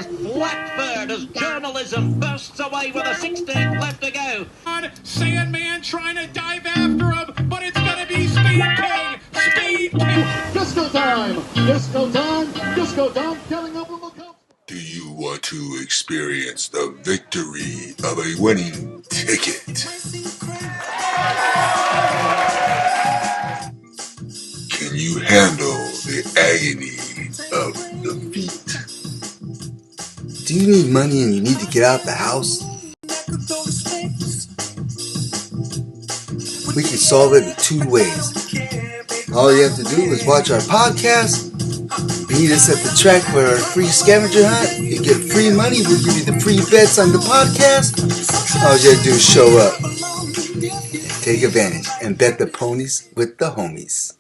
Blackbird as journalism bursts away with a 16th left to go. Sandman trying to dive after him, but it's going to be Speed King. Speed King. Disco time! Disco time! Disco time! Killing up with the Do you want to experience the victory of a winning ticket? Can you handle the agony of defeat? Do you need money and you need to get out the house? We can solve it in two ways. All you have to do is watch our podcast, meet us at the track for our free scavenger hunt. You get free money, we'll give you the free bets on the podcast. All you have to do is show up, take advantage, and bet the ponies with the homies.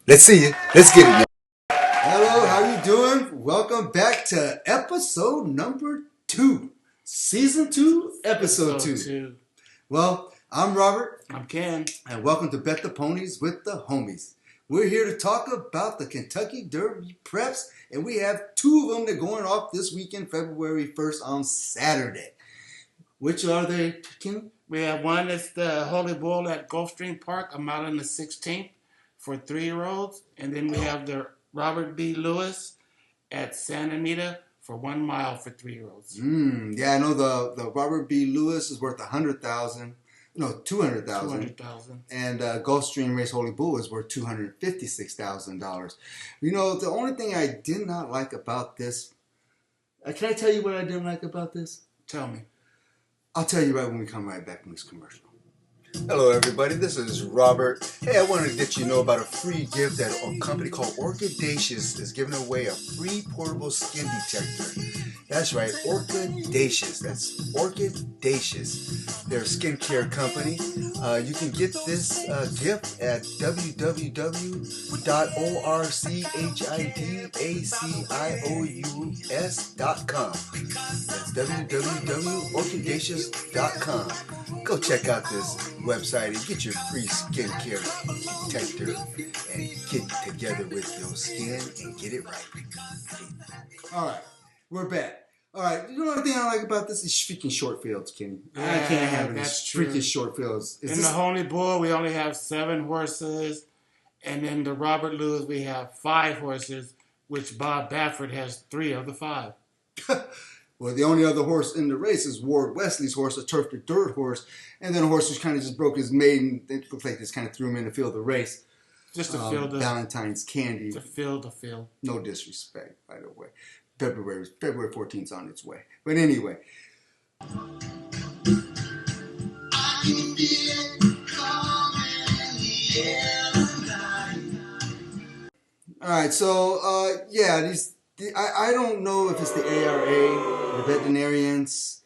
Let's see you. Let's get it now. Hello, how you doing? Welcome back to episode number 2. Season 2, episode 2. Well, I'm Robert. I'm Ken. And welcome to Bet the Ponies with the Homies. We're here to talk about the Kentucky Derby preps, and we have 2 of them that are going off this weekend, February 1st on Saturday. Which are they, Ken? We have one that's the Holy Bull at Gulfstream Park. I'm out on the 16th for 3-year-olds. And then we have the Robert B. Lewis at Santa Anita for 1 mile for 3-year-olds. Yeah, I know the Robert B. Lewis is worth $200,000. And Gulfstream Race Holy Bull is worth $256,000. You know, the only thing I did not like about this, can I tell you what I didn't like about this? Tell me. I'll tell you right when we come right back from this commercial. Hello, everybody. This is Robert. Hey, I wanted to let you know about a free gift that a company called Orchidaceous is giving away, a free portable skin detector. That's right, Orchidaceous. That's Orchidaceous. They're a skincare company. You can get this gift at www.orchidacious.com. That's www.orchidaceous.com. Go check out this website and get your free skincare detector and get together with your skin and get it right. All right, we're back. All right, you know the only thing I like about this is freaking short fields, Kenny. Yeah, I can't have that's these true. freaking short fields. In the Holy Bull, we only have 7 horses. And in the Robert Lewis, we have 5 horses, which Bob Baffert has 3 of the 5. Well, the only other horse in the race is Ward Wesley's horse, a turf to dirt horse, and then a horse who kind of just broke his maiden. It looked like this kind of threw him in the field of the race. Just to fill the Valentine's candy. To fill the field. No disrespect, by the way. February 14th is on its way. But anyway. All right, so I don't know if it's the ARA, the veterinarians.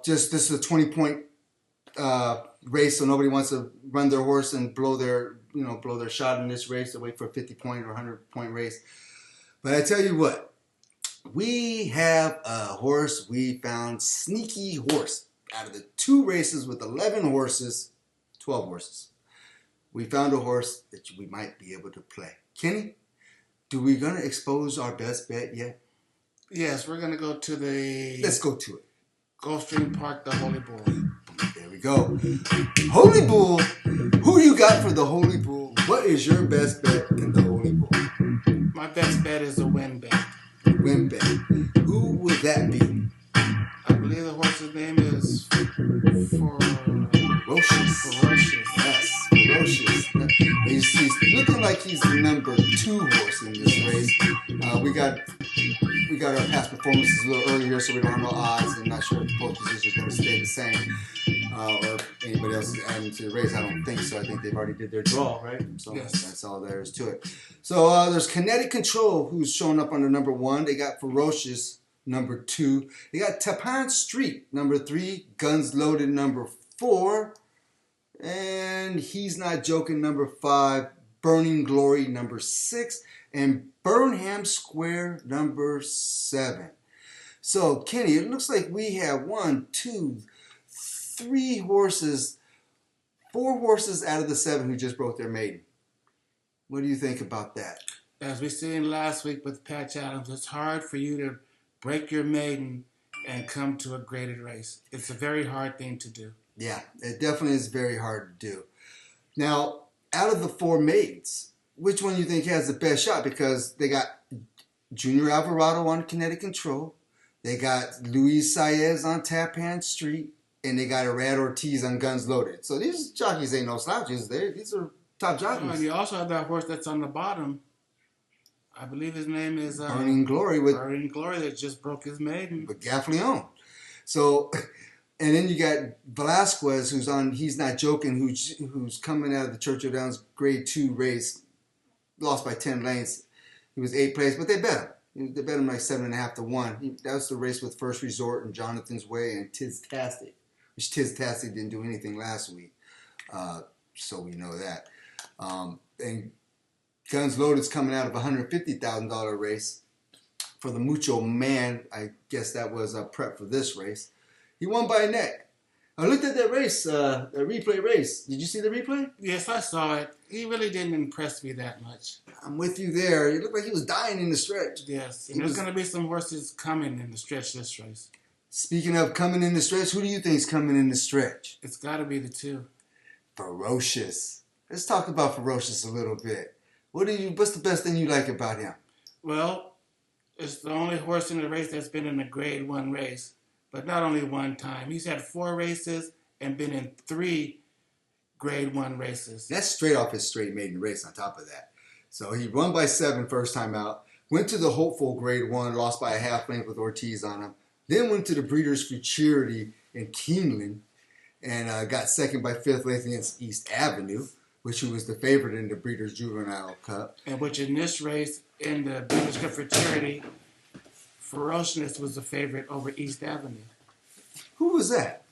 Just this is a 20-point race, so nobody wants to run their horse and blow their shot in this race. They wait for a 50-point or 100-point race. But I tell you what, we have a horse we found, sneaky horse. Out of the 2 races with 11 horses, 12 horses, we found a horse that we might be able to play. Kenny, do we gonna expose our best bet yet? Yes, we're gonna go to the. Let's go to it. Gulfstream Park, the Holy Bull. There we go. Holy Bull. Who you got for the Holy Bull? What is your best bet in the Holy Bull? My best bet is a win bet. Win bet. Who would that be? I believe the horse's name is Ferocious. Yes, Ferocious. He's looking like he's the number 2 horse in this race. We got our past performances a little earlier, so we don't have no odds. I'm not sure if both positions are going to stay the same, or anybody else is adding to the race. I don't think so. I think they've already did their draw, right? So yes. That's all there is to it. So there's Kinetic Control, who's showing up under number 1. They got Ferocious, number 2. They got Tappan Street, number 3. Guns Loaded, number 4. And He's Not Joking, number 5. Burning Glory, number 6. And Burnham Square, number 7. So, Kenny, it looks like we have 1, 2, 3 horses, 4 horses out of the 7 who just broke their maiden. What do you think about that? As we seen last week with Patch Adams, it's hard for you to break your maiden and come to a graded race. It's a very hard thing to do. Yeah, it definitely is very hard to do. Now, out of the 4 maidens, which one do you think has the best shot? Because they got Junior Alvarado on Kinetic Control, they got Luis Saez on Tappan Street, and they got Arad Ortiz on Guns Loaded. So these jockeys ain't no slouches. These are top jockeys. And you also have that horse that's on the bottom. I believe his name is Burning Glory that just broke his maiden. with Gaffleon. So, and then you got Velasquez, who's on He's Not Joking, who's coming out of the Churchill Downs Grade 2 race, lost by 10 lengths. He was 8th place, but they bet him. They bet him like 7.5 to 1. That was the race with First Resort and Jonathan's Way and Tiz-tastic, which Tiz-tastic didn't do anything last week. So we know that. And Guns Loaded's coming out of a $150,000 race for the Mucho Man. I guess that was a prep for this race. He won by a neck. I looked at that race, the replay race. Did you see the replay? Yes, I saw it. He really didn't impress me that much. I'm with you there. He looked like he was dying in the stretch. Yes, and there's going to be some horses coming in the stretch this race. Speaking of coming in the stretch, who do you think is coming in the stretch? It's got to be the 2. Ferocious. Let's talk about Ferocious a little bit. What's the best thing you like about him? Well, it's the only horse in the race that's been in a Grade 1 race, but not only one time. He's had 4 races and been in 3 Grade 1 races. That's straight off his straight maiden race on top of that. So he won by 7 first time out, went to the Hopeful Grade 1, lost by a half length with Ortiz on him, then went to the Breeders' Futurity in Keeneland and got second by 5th length against East Avenue, which was the favorite in the Breeders' Juvenile Cup. And which in this race, in the Breeders' Cup Futurity, Ferociousness was the favorite over East Avenue. Who was that?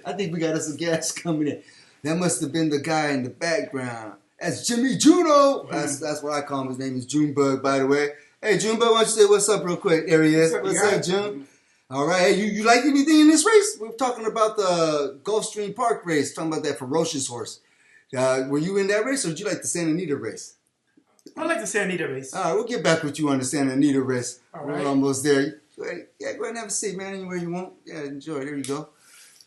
I think we got us a guest coming in. That must have been the guy in the background. That's Jimmy Juno. That's what I call him. His name is Junebug, by the way. Hey, Junebug, why don't you say what's up real quick? There he is. What's up, June? All right. Hey, you like anything in this race? We're talking about the Gulfstream Park race, talking about that Ferocious horse. Were you in that race, or did you like the Santa Anita race? I like the Santa Anita race. All right, we'll get back with you on the Santa Anita race. All We're right. almost there. Yeah, go ahead and have a seat, man, anywhere you want. Yeah, enjoy. There you go.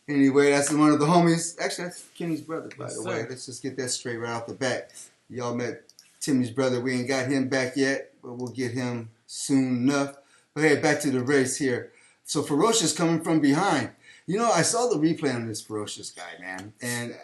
Anyway, that's one of the homies. Actually, that's Kenny's brother, by the way. Let's just get that straight right off the bat. Y'all met Timmy's brother. We ain't got him back yet, but we'll get him soon enough. But hey, back to the race here. So Ferocious coming from behind. You know, I saw the replay on this Ferocious guy, man. And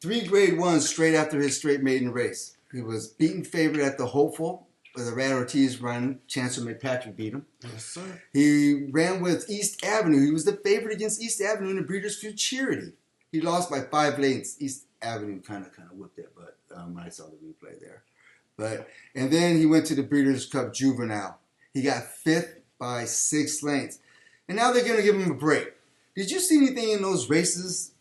3 Grade 1s straight after his straight maiden race. He was beaten favorite at the Hopeful with a Rad Ortiz run. Chancellor McPatrick beat him. Yes, sir. He ran with East Avenue. He was the favorite against East Avenue in the Breeders' Futurity. He lost by 5 lengths. East Avenue kind of whipped that butt. I saw the replay there. And then he went to the Breeders' Cup Juvenile. He got 5th by 6 lengths. And now they're going to give him a break. Did you see anything in those races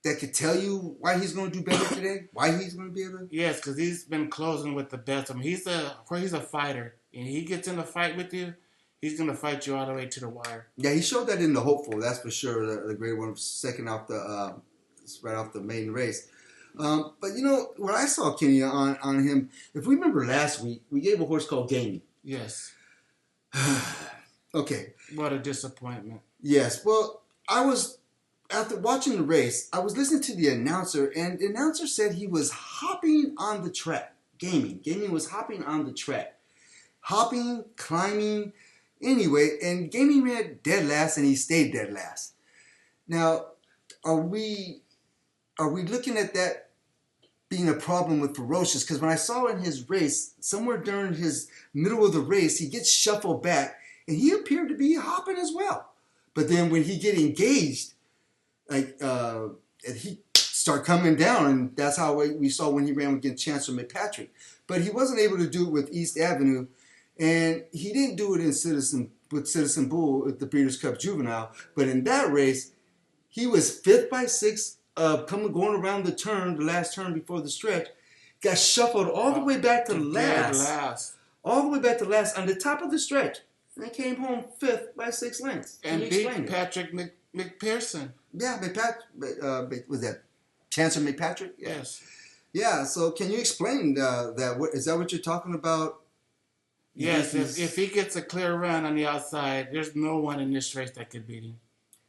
that could tell you why he's going to do better today? Why he's going to be able to? Yes, because he's been closing with the best. I mean, he's a fighter. And he gets in a fight with you, he's going to fight you all the way to the wire. Yeah, he showed that in the Hopeful, that's for sure. The Grade 1 second off right off the main race. But you know, what I saw, Kenny, on him, if we remember last week, we gave a horse called Gamey. Yes. Okay. What a disappointment. Yes. Well, after watching the race, I was listening to the announcer, and the announcer said he was hopping on the track. Gaming was hopping on the track. Hopping, climbing, anyway, and Gaming ran dead last, and he stayed dead last. Now, are we looking at that being a problem with Ferocious? Because when I saw in his race, somewhere during his middle of the race, he gets shuffled back, and he appeared to be hopping as well. But then when he get engaged, and he start coming down, and that's how we saw when he ran against Chancellor McPatrick. But he wasn't able to do it with East Avenue, and he didn't do it with Citizen Bull at the Breeders' Cup Juvenile. But in that race, he was 5th by 6, going around the last turn before the stretch, got shuffled all the way back to last. All the way back to last on the top of the stretch. And they came home 5th by 6 lengths. And beat Patrick McPherson. Yeah, was that Chancellor McPatrick? Yes. Yeah, so can you explain that? Is that what you're talking about? Yes, if he gets a clear run on the outside, there's no one in this race that could beat him.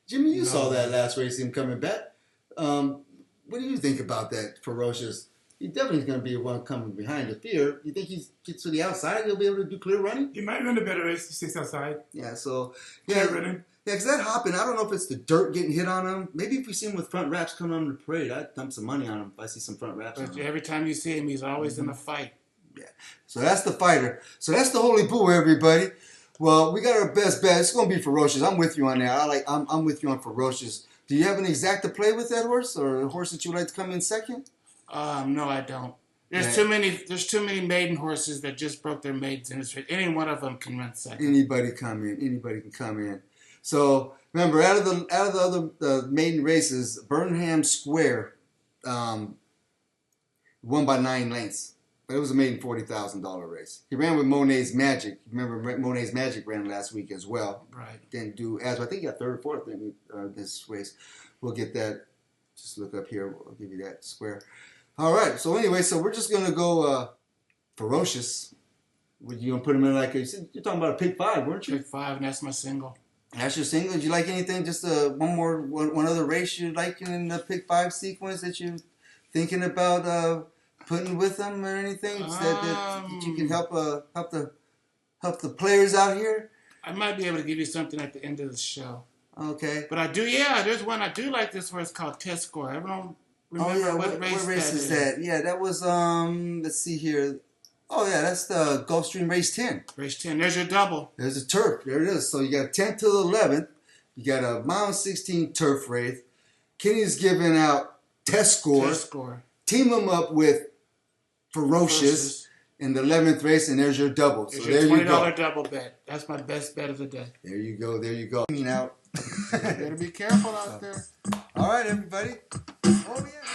Jimmy, you No. saw that last race, him coming back. What do you think about that, Ferocious? He definitely is going to be the one coming behind the fear. You think he gets to the outside, he'll be able to do clear running? He might run a better race. He stays outside. Yeah, so Clear yeah, running. because that hopping, I don't know if it's the dirt getting hit on him. Maybe if we see him with front wraps coming on the parade, I'd dump some money on him if I see some front wraps on But him. every time you see him, he's always in a fight. Yeah. So that's the fighter. So that's the Holy Bull, everybody. Well, we got our best bet. It's going to be Ferocious. I'm with you on that. I'm with you on Ferocious. Do you have an exact to play with that horse, or a horse that you would like to come in second? No, I don't. There's Yeah. too many maiden horses that just broke their maidens in this race. Any one of them can run second. Anybody come in. Anybody can come in. So remember, out of the other maiden races, Burnham Square won by 9 lengths. But it was a maiden $40,000 race. He ran with Monet's Magic. Remember, Monet's Magic ran last week as well. Right. Didn't do as well. I think he got third or fourth in this race. We'll get that. Just look up here. I'll give you that square. All right. So anyway, so we're just gonna go Ferocious. You gonna put him in like you're talking about a pick 5, weren't you? Pick 5, and that's my single. That's your single. Did you like anything? Just one other race you like in the pick 5 sequence that you're thinking about putting with them or anything that you can help the players out here? I might be able to give you something at the end of the show. Okay. But I do, yeah, there's one I do like this horse called Test Score. I don't remember what race is that? Yeah, that was, let's see here. Oh, yeah, that's the Gulfstream Race 10. Race 10. There's your double. There's a turf. There it is. So you got 10th to the 11th. You got a mile 16 turf race. Kenny's giving out Test Score. Test Score. Team them up with Ferocious in the 11th race, and there's your double. There's So your there you go. $20 double bet. That's my best bet of the day. There you go. There you go. Out. Better be careful out there. All right, everybody. Oh, yeah.